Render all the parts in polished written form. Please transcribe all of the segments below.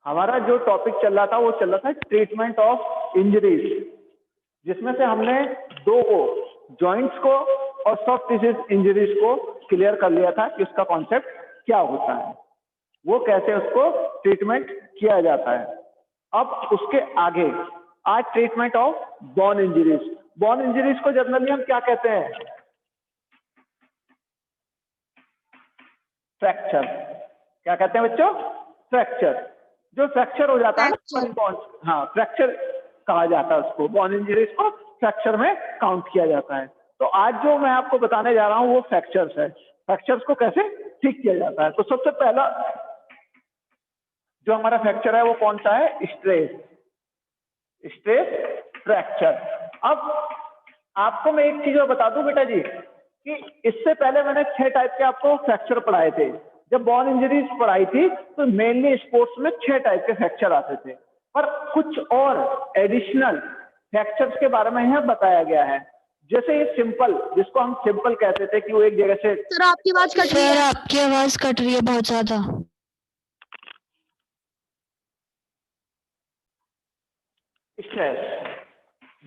हमारा जो टॉपिक चल रहा था वो चल रहा था ट्रीटमेंट ऑफ इंजरीज, जिसमें से हमने दो को, जॉइंट्स को और सॉफ्ट टिश्यूज इंजरीज को क्लियर कर लिया था कि उसका कॉन्सेप्ट क्या होता है, वो कैसे उसको ट्रीटमेंट किया जाता है। अब उसके आगे आज treatment of bone injuries. Bone injuries को जनरली हम क्या कहते हैं? फ्रैक्चर। क्या कहते हैं बच्चों? फ्रैक्चर। जो फ्रैक्चर हो जाता है ना बोन, हाँ फ्रैक्चर कहा जाता है उसको। बोन इंजरीज को फ्रैक्चर में काउंट किया जाता है। तो आज जो मैं आपको बताने जा रहा हूं वो फ्रैक्चर्स है। फ्रैक्चर्स को कैसे ठीक किया जाता है। तो सबसे पहला जो हमारा फ्रैक्चर है वो कौन सा है? Stress fracture. अब आपको मैं एक चीज और बता दूं बेटा जी कि इससे पहले मैंने 6 टाइप के आपको फ्रैक्चर पढ़ाए थे। जब बोन इंजरीज पढ़ाई थी तो मेनली स्पोर्ट्स में 6 टाइप के फ्रैक्चर आते थे, पर कुछ और एडिशनल फ्रैक्चर्स के बारे में यहाँ बताया गया है। जैसे ये सिंपल, जिसको हम सिंपल कहते थे कि वो एक जगह से। सर आपकी आवाज कट रही है। आपकी आवाज कट रही है बहुत ज्यादा। स्ट्रेस,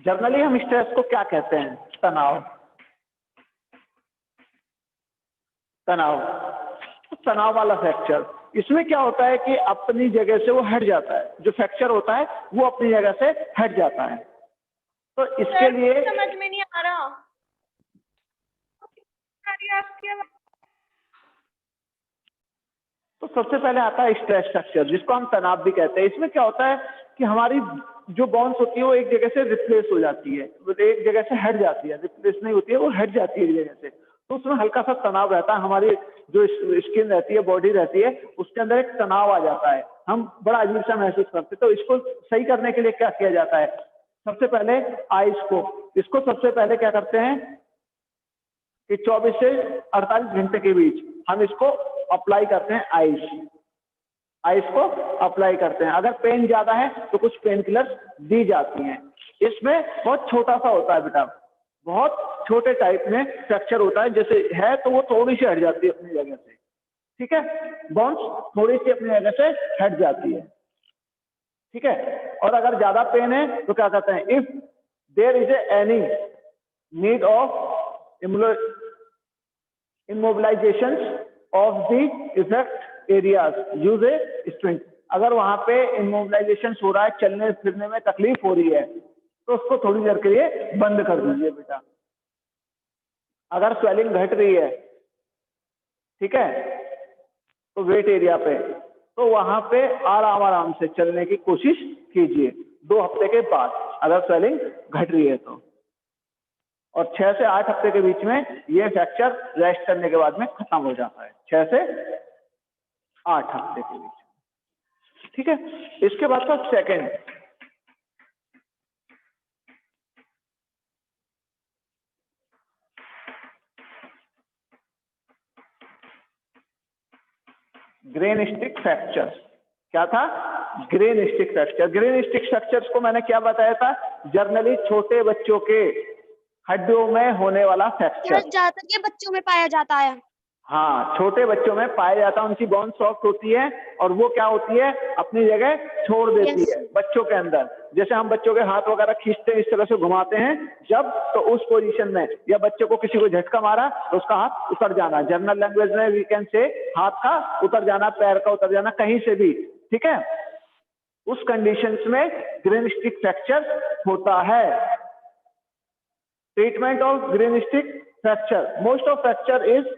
जनरली हम स्ट्रेस को क्या कहते हैं? तनाव। तनाव, तनाव वाला फ्रैक्चर। इसमें क्या होता है कि अपनी जगह से वो हट जाता है। जो फ्रैक्चर होता है वो अपनी जगह से हट जाता है। तो इसके लिए समझ में नहीं आ रहा। तो सबसे पहले आता है स्ट्रेस फ्रैक्चर, जिसको हम तनाव भी कहते हैं। इसमें क्या होता है कि हमारी जो बोन्स होती है वो एक जगह से रिप्लेस हो जाती है, एक जगह से हट जाती है। रिप्लेस नहीं होती है, वो हट जाती है एक जगह से। तो उसमें हल्का सा तनाव रहता है। हमारी जो स्किन रहती है, बॉडी रहती है, उसके अंदर एक तनाव आ जाता है। हम बड़ा अजीब सा महसूस करते हैं। तो इसको सही करने के लिए क्या किया जाता है? सबसे पहले आइस को, इसको सबसे पहले क्या करते हैं कि 24 से 48 घंटे के बीच हम इसको अप्लाई करते हैं। आइस को अप्लाई करते हैं। अगर पेन ज्यादा है तो कुछ पेन किलर दी जाती हैं। इसमें बहुत छोटा सा होता है बेटा, बहुत छोटे टाइप में फ्रैक्चर होता है। जैसे है तो वो थोड़ी सी हट जाती है अपनी जगह से, ठीक है, बोन्स थोड़ी सी अपनी जगह से हट जाती है, ठीक है। और अगर ज्यादा पेन है तो क्या कहते हैं? If there is any need of immobilization of the effect areas, use a string। अगर वहां पे इमोबिलाइजेशन हो रहा है, चलने फिरने में तकलीफ हो रही है, तो उसको थोड़ी देर के लिए बंद कर दीजिए बेटा। अगर स्वेलिंग घट रही है, ठीक है, तो वेट एरिया पे, तो वहां पे आराम आराम से चलने की कोशिश कीजिए 2 हफ्ते के बाद, अगर स्वेलिंग घट रही है तो। और 6 से 8 हफ्ते के बीच में ये फ्रैक्चर रेस्ट करने के बाद में खत्म हो जाता है। 6 से 8 हफ्ते के बीच, ठीक है। इसके बाद का सेकंड, ग्रेन स्टिक फ्रैक्चर। क्या था? Grain stick fracture. Grain stick fractures को मैंने क्या बताया था? जनरली छोटे बच्चों के हड्डियों में होने वाला फ्रैक्चर। ज्यादातर ये बच्चों में पाया जाता है। हाँ, छोटे बच्चों में पाया जाता है। उनकी बोन सॉफ्ट होती है और वो क्या होती है, अपनी जगह छोड़ देती है बच्चों के अंदर। जैसे हम बच्चों के हाथ वगैरह खींचते हैं, इस तरह से घुमाते हैं जब, तो उस पोजीशन में, या बच्चे को किसी को झटका मारा तो उसका हाथ उतर जाना, जनरल लैंग्वेज में वी कैन से हाथ का उतर जाना, पैर का उतर जाना, कहीं से भी, ठीक है। उस कंडीशंस में ग्रेन स्टिक फ्रैक्चर होता है। Treatment of grain stick fracture, most of fracture is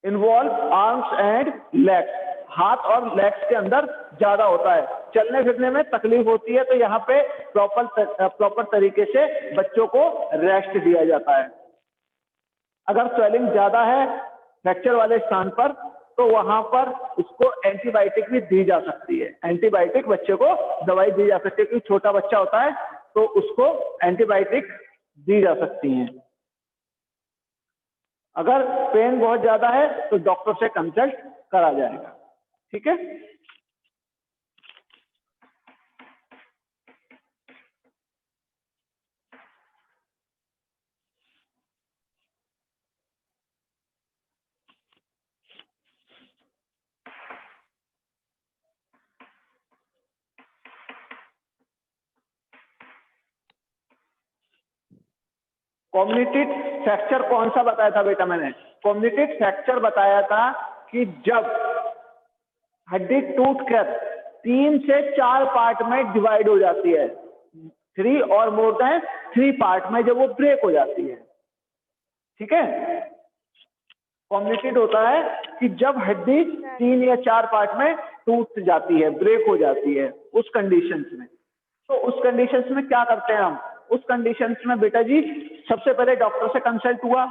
involve arms and legs. हाथ और लेग्स के अंदर ज्यादा होता है। चलने फिरने में तकलीफ होती है, तो यहाँ पे प्रॉपर तरीके से बच्चों को रेस्ट दिया जाता है। अगर स्वेलिंग ज्यादा है फ्रैक्चर वाले स्थान पर, तो वहां पर उसको एंटीबायोटिक भी दी जा सकती है। एंटीबायोटिक बच्चे को दवाई दी जा सकती है, क्योंकि छोटा बच्चा होता है तो उसको एंटीबायोटिक दी जा सकती है। अगर पेन बहुत ज्यादा है तो डॉक्टर से कंसल्ट करा जाएगा, ठीक है। कम्युनिटेड फ्रैक्चर कौन सा बताया था बेटा मैंने? कम्युनिटेड फ्रैक्चर बताया था कि जब हड्डी टूटकर 3 से 4 पार्ट में डिवाइड हो जाती है, 3 और मोर देन 3 पार्ट में जब वो ब्रेक हो जाती है, ठीक है। कम्युनिटेड होता है कि जब हड्डी 3 या 4 पार्ट में टूट जाती है, ब्रेक हो जाती है, उस कंडीशंस में। तो उस कंडीशंस में क्या करते हैं हम? उस कंडीशंस में बेटा जी सबसे पहले डॉक्टर से कंसल्ट हुआ,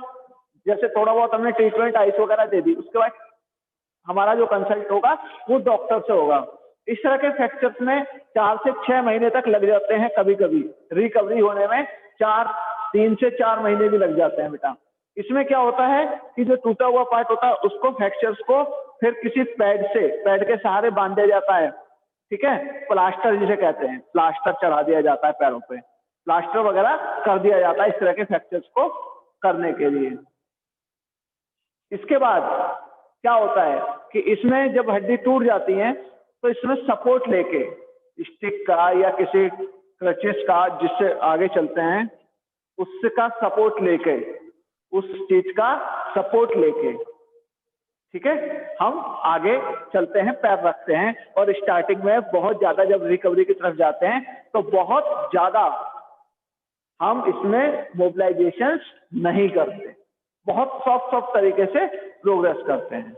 जैसे थोड़ा बहुत हमने ट्रीटमेंट आइस वगैरह दे दी, उसके बाद हमारा जो कंसल्ट होगा वो डॉक्टर से होगा। इस तरह के फ्रैक्चर्स में 4 से 6 महीने तक लग जाते हैं, कभी कभी रिकवरी होने में 3 से 4 महीने भी लग जाते हैं बेटा। इसमें क्या होता है कि जो टूटा हुआ पार्ट होता है उसको, फ्रैक्चर्स को फिर किसी पैड के सहारे बांधा जाता है, ठीक है। प्लास्टर जिसे कहते हैं, प्लास्टर चढ़ा दिया जाता है पैरों पे, प्लास्टर वगैरह कर दिया जाता है इस तरह के फ्रैक्चर्स को करने के लिए। इसके बाद क्या होता है कि इसमें जब हड्डी टूट जाती है तो इसमें सपोर्ट लेके, स्टिक का या किसी क्रचेस का जिससे आगे चलते हैं, उसका सपोर्ट लेके, उस चीज का सपोर्ट लेके, ठीक है, हम आगे चलते हैं, पैर रखते हैं। और स्टार्टिंग में बहुत ज्यादा जब रिकवरी की तरफ जाते हैं तो बहुत ज्यादा हम इसमें मोबिलाइजेशन नहीं करते, बहुत सॉफ्ट तरीके से प्रोग्रेस करते हैं।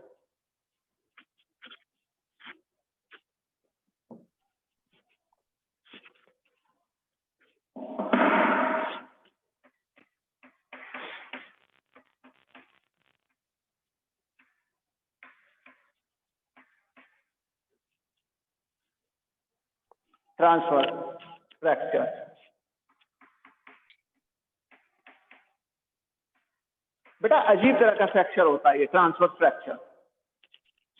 ट्रांसफर फ्रैक्चर, बेटा अजीब तरह का फ्रैक्चर होता है ये ट्रांसफर फ्रैक्चर।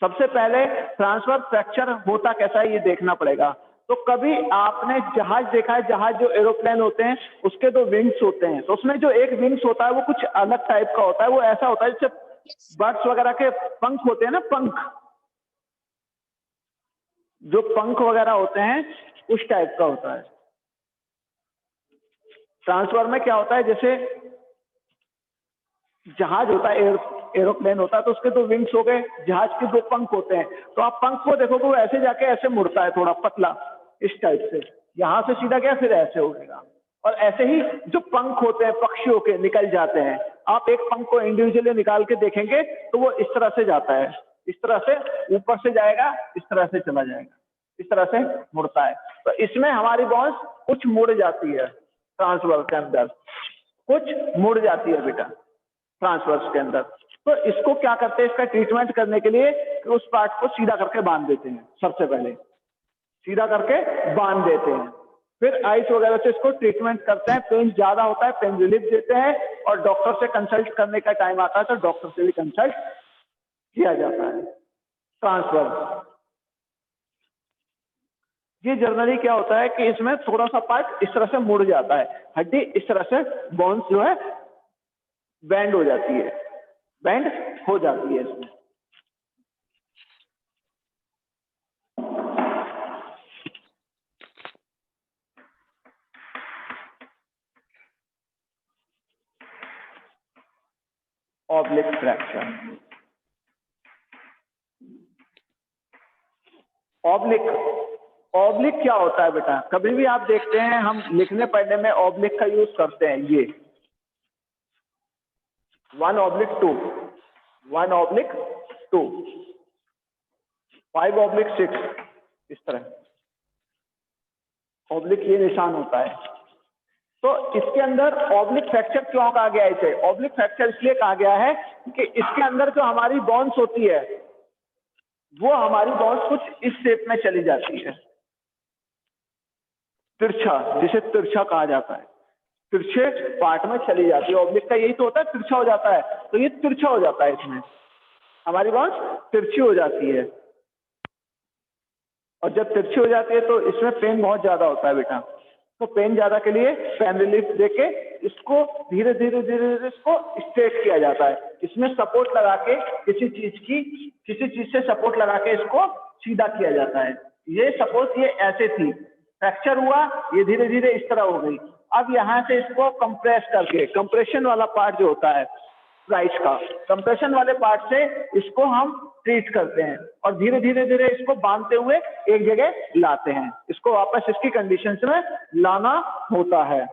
सबसे पहले ट्रांसफर फ्रैक्चर होता कैसा है ये देखना पड़ेगा। तो कभी आपने जहाज देखा है, जहाज जो एरोप्लेन होते हैं उसके 2 विंग्स होते हैं, तो उसमें जो एक विंग्स होता है वो कुछ अलग टाइप का होता है, वो ऐसा होता है जैसे बर्ड्स वगैरह के पंख होते हैं ना, पंख, जो पंख वगैरह होते हैं उस टाइप का होता है। ट्रांसफर में क्या होता है, जैसे जहाज होता है, एरोप्लेन होता है, तो उसके 2 विंग्स हो गए, जहाज के 2 पंख होते हैं, तो आप पंख को देखोगे वो ऐसे जाके ऐसे मुड़ता है, थोड़ा पतला इस टाइप से, यहां से सीधा गया फिर ऐसे उड़ेगा। और ऐसे ही जो पंख होते हैं पक्षियों के निकल जाते हैं, आप एक पंख को इंडिविजुअली निकाल के देखेंगे तो वो इस तरह से जाता है, इस तरह से ऊपर से जाएगा, इस तरह से चला जाएगा, इस तरह से मुड़ता है। तो इसमें हमारी बोन्स कुछ मुड़ जाती है, ट्रांसफर के अंदर कुछ मुड़ जाती है बेटा ट्रांसवर्स के अंदर। तो इसको क्या करते हैं, इसका ट्रीटमेंट करने के लिए कि उस पार्ट को सीधा करके बांध देते हैं, सबसे पहले सीधा करके बांध देते हैं, फिर आइस वगैरह से इसको ट्रीटमेंट करते हैं। पेन ज्यादा होता है, पेन रिलीफ देते हैं, और डॉक्टर से कंसल्ट करने का टाइम आता है तो डॉक्टर से भी कंसल्ट किया जाता है। ट्रांसफर ये जनरली क्या होता है कि इसमें थोड़ा सा पार्ट इस तरह से मुड़ जाता है, हड्डी इस तरह से बोन्स जो है बैंड हो जाती है, बैंड हो जाती है इसमें। ऑब्लिक फ्रैक्चर, ऑब्लिक क्या होता है बेटा? कभी भी आप देखते हैं हम लिखने पढ़ने में ऑब्लिक का यूज करते हैं, ये 1/2, 1/2, 5/6, इस तरह ऑब्लिक ये निशान होता है। तो इसके अंदर ऑब्लिक फ्रैक्चर क्यों कहा गया है? इसे ऑब्लिक फ्रैक्चर इसलिए कहा गया है कि इसके अंदर जो हमारी बोन्स होती है वो हमारी बोन्स कुछ इस शेप में चली जाती है, तिरछा, जिसे तिरछा कहा जाता है, तिरछे पार्ट में चली जाती है। ऑब्लिक का यही तो होता है, तिरछा हो जाता है, तो ये तिरछा हो जाता है, इसमें हमारी बोन्स तिरछी हो जाती है। और जब तिरछी हो जाती है तो इसमें पेन बहुत ज्यादा होता है बेटा। तो पेन ज्यादा के लिए पेन रिलीफ देके इसको धीरे धीरे इसको स्ट्रेट किया जाता है। इसमें सपोर्ट लगा के किसी चीज से सपोर्ट लगा के इसको सीधा किया जाता है। ये सपोर्ट ये ऐसे थी, फ्रैक्चर हुआ, ये धीरे धीरे इस तरह हो गई, अब यहाँ से इसको कंप्रेस करके, कंप्रेशन वाला पार्ट जो होता है प्राइस का, कंप्रेशन वाले पार्ट से इसको हम ट्रीट करते हैं और धीरे धीरे धीरे इसको बांधते हुए एक जगह लाते हैं, इसको वापस इसकी कंडीशंस में लाना होता है।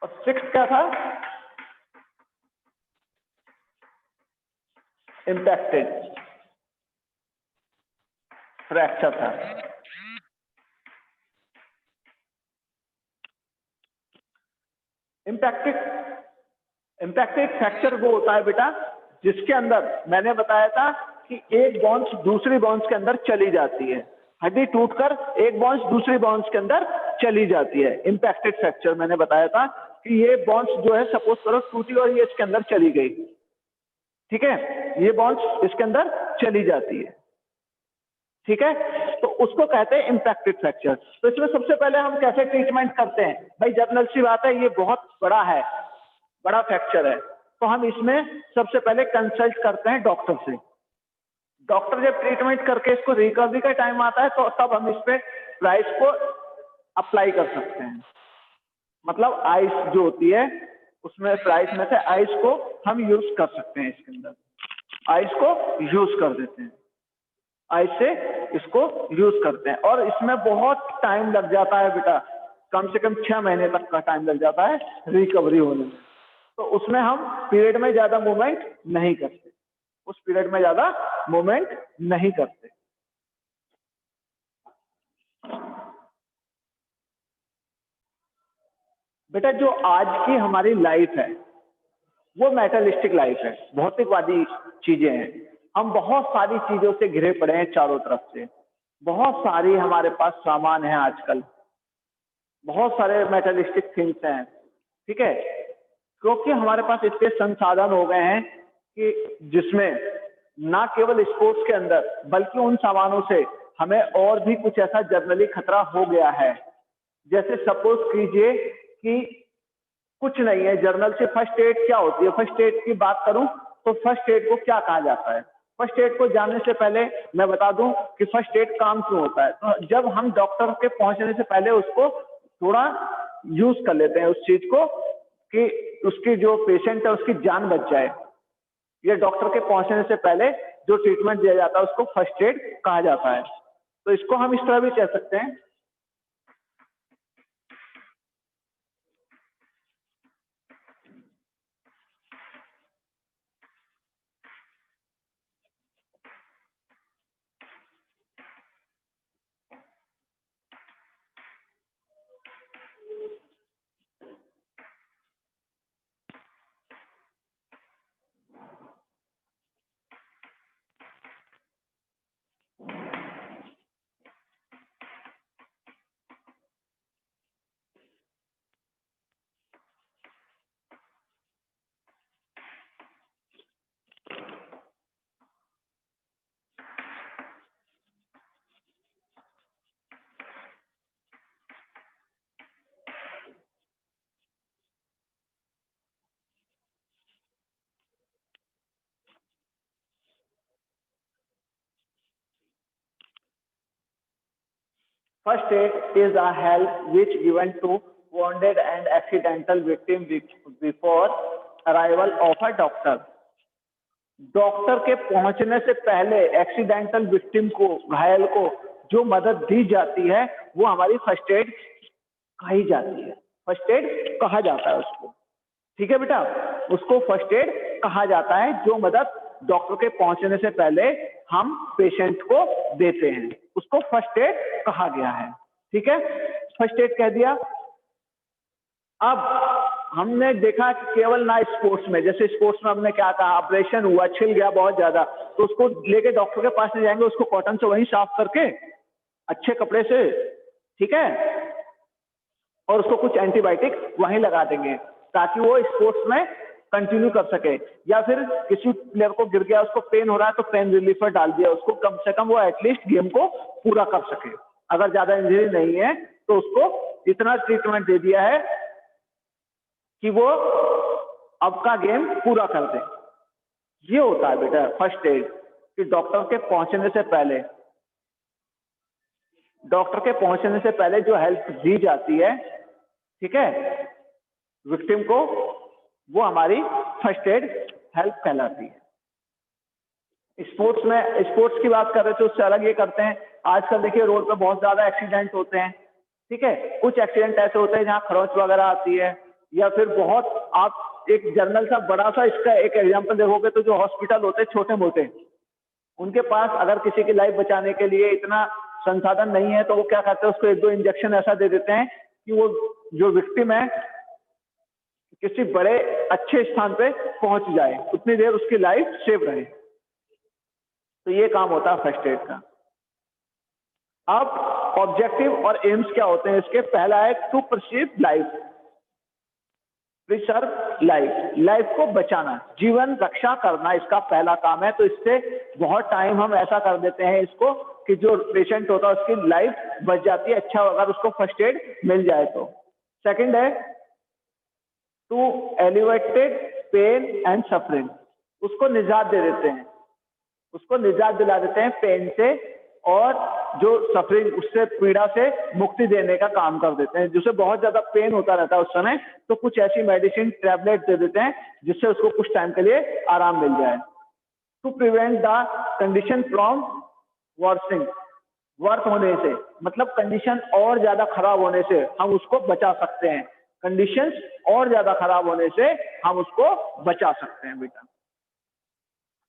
और सिक्स्थ क्या था? इम्पैक्टेड फ्रैक्चर था। इम्पैक्टेड फ्रैक्चर वो होता है बेटा जिसके अंदर मैंने बताया था कि एक बॉन्स दूसरी बॉन्स के अंदर चली जाती है, हड्डी टूटकर एक बॉन्स दूसरी बॉन्स के अंदर चली जाती है। इम्पैक्टेड फ्रैक्चर मैंने बताया था कि ये बॉन्स जो है सपोज करो टूटी और ये इसके अंदर चली गई, ठीक है, ये बॉन्स इसके अंदर चली जाती है, ठीक है, तो उसको कहते हैं इम्पैक्टेड फ्रैक्चर। तो इसमें सबसे पहले हम कैसे ट्रीटमेंट करते हैं भाई? जनरल सी बात है, ये बहुत बड़ा है, बड़ा फ्रैक्चर है, तो हम इसमें सबसे पहले कंसल्ट करते हैं डॉक्टर से। डॉक्टर जब ट्रीटमेंट करके इसको रिकवरी का टाइम आता है तो तब हम इस पे प्राइस को अप्लाई कर सकते हैं। मतलब आइस जो होती है उसमें प्राइस में से आइस को हम यूज कर सकते हैं, इसके अंदर आइस को यूज कर देते हैं, आइस से इसको यूज करते हैं और इसमें बहुत टाइम लग जाता है बेटा, कम से कम 6 महीने तक का टाइम लग जाता है रिकवरी होने में। तो उसमें हम पीरियड में ज्यादा मूवमेंट नहीं करते, उस पीरियड में ज्यादा मूवमेंट नहीं करते। बेटा जो आज की हमारी लाइफ है वो मेटलिस्टिक लाइफ है, भौतिकवादी चीजें हैं, हम बहुत सारी चीजों से घिरे पड़े हैं चारों तरफ से, बहुत सारी हमारे पास सामान है आजकल, बहुत सारे मेटलिस्टिक थिंग्स हैं, ठीक है, क्योंकि हमारे पास इतने संसाधन हो गए हैं कि जिसमें ना केवल स्पोर्ट्स के अंदर बल्कि उन सामानों से हमें और भी कुछ ऐसा जनरली खतरा हो गया है। जैसे सपोज कीजिए कि कुछ नहीं है, जर्नल से फर्स्ट एड क्या होती है, फर्स्ट एड की बात करूं तो फर्स्ट एड को क्या कहा जाता है? फर्स्ट एड को जानने से पहले मैं बता दूं कि फर्स्ट एड काम क्यों होता है। तो जब हम डॉक्टर के पहुंचने से पहले उसको थोड़ा यूज कर लेते हैं उस चीज को कि उसकी जो पेशेंट है उसकी जान बच जाए, ये डॉक्टर के पहुंचने से पहले जो ट्रीटमेंट दिया जाता है उसको फर्स्ट एड कहा जाता है। तो इसको हम इस तरह भी कह सकते हैं। First aid is a help which given to wounded and accidental victim before arrival of a doctor. Doctor के पहुंचने से पहले एक्सीडेंटल विक्टिम को, घायल को जो मदद दी जाती है वो हमारी फर्स्ट एड कही जाती है, फर्स्ट एड कहा जाता है उसको, ठीक है बेटा, उसको फर्स्ट एड कहा जाता है जो मदद डॉक्टर के पहुंचने से पहले हम पेशेंट को देते हैं, उसको फर्स्ट एड कहा गया है, ठीक है, फर्स्ट एड कह दिया। अब हमने देखा कि केवल ना स्पोर्ट्स में, जैसे स्पोर्ट्स में हमने क्या कहा, ऑपरेशन हुआ, छिल गया बहुत ज्यादा, तो उसको लेके डॉक्टर के पास नहीं जाएंगे, उसको कॉटन से वहीं साफ करके अच्छे कपड़े से, ठीक है, और उसको कुछ एंटीबायोटिक वहीं लगा देंगे ताकि वो स्पोर्ट्स में कंटिन्यू कर सके। या फिर किसी प्लेयर को गिर गया, उसको पेन हो रहा है तो पेन रिलीफर डाल दिया उसको, कम से कम वो एटलीस्ट गेम को पूरा कर सके। अगर ज्यादा इंजरी नहीं है तो उसको इतना ट्रीटमेंट दे दिया है कि वो अब का गेम पूरा कर दे। ये होता है बेटा फर्स्ट एड, कि डॉक्टर के पहुंचने से पहले डॉक्टर के पहुंचने से पहले जो हेल्प दी जाती है, ठीक है, विक्टिम को, वो हमारी फर्स्ट एड हेल्प कहलाती है। स्पोर्ट्स की बात कर रहे थे, उससे अलग ये करते हैं। आजकल देखिए रोड पे बहुत ज्यादा एक्सीडेंट होते हैं, ठीक है। कुछ एक्सीडेंट ऐसे होते हैं जहाँ खरोंच वगैरह आती है, या फिर बहुत, आप एक जर्नल सा बड़ा सा इसका एक एग्जांपल देखोगे तो जो हॉस्पिटल होते हैं छोटे मोटे, उनके पास अगर किसी की लाइफ बचाने के लिए इतना संसाधन नहीं है तो वो क्या करते हैं, उसको 1-2 इंजेक्शन ऐसा दे देते हैं कि वो जो विक्टिम है किसी बड़े अच्छे स्थान पे पहुंच जाए, उतनी देर उसकी लाइफ सेव रहे। तो ये काम होता है फर्स्ट एड का। अब ऑब्जेक्टिव और एम्स क्या होते हैं इसके? पहला है to preserve life, preserve life, life को बचाना, जीवन रक्षा करना इसका पहला काम है। तो इससे बहुत टाइम हम ऐसा कर देते हैं इसको कि जो पेशेंट होता है उसकी लाइफ बच जाती है, अच्छा अगर उसको फर्स्ट एड मिल जाए तो। सेकंड है to elevated pain and suffering, उसको निजात दे देते हैं, उसको निजात दिला देते हैं पेन से, और जो सफरिंग, उससे पीड़ा से मुक्ति देने का काम कर देते हैं। जिसे बहुत ज्यादा पेन होता रहता है उस समय, तो कुछ ऐसी मेडिसिन टैबलेट दे देते हैं जिससे उसको कुछ टाइम के लिए आराम मिल जाए। To prevent the condition from worsening, worse होने से, मतलब कंडीशन और ज्यादा खराब होने से हम उसको बचा सकते हैं, कंडीशंस और ज्यादा खराब होने से हम उसको बचा सकते हैं बेटा।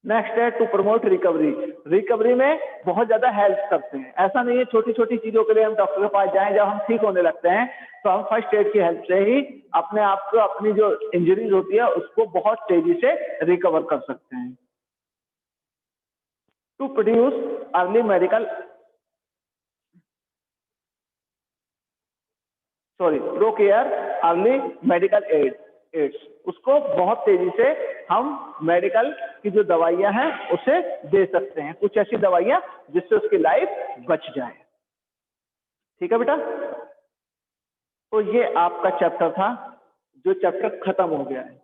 नेक्स्ट है टू प्रमोट रिकवरी, रिकवरी में बहुत ज्यादा हेल्प करते हैं। ऐसा नहीं है छोटी छोटी चीजों के लिए हम डॉक्टर के पास जाएं, जब हम ठीक होने लगते हैं तो हम फर्स्ट एड की हेल्प से ही अपने आप को, अपनी जो इंजरीज होती है उसको बहुत तेजी से रिकवर कर सकते हैं। To produce early medical, procure early medical aids, उसको बहुत तेजी से हम मेडिकल की जो दवाइयां हैं उसे दे सकते हैं, कुछ ऐसी दवाइयां जिससे उसकी लाइफ बच जाए। ठीक है बेटा, तो ये आपका चैप्टर था, जो चैप्टर खत्म हो गया है।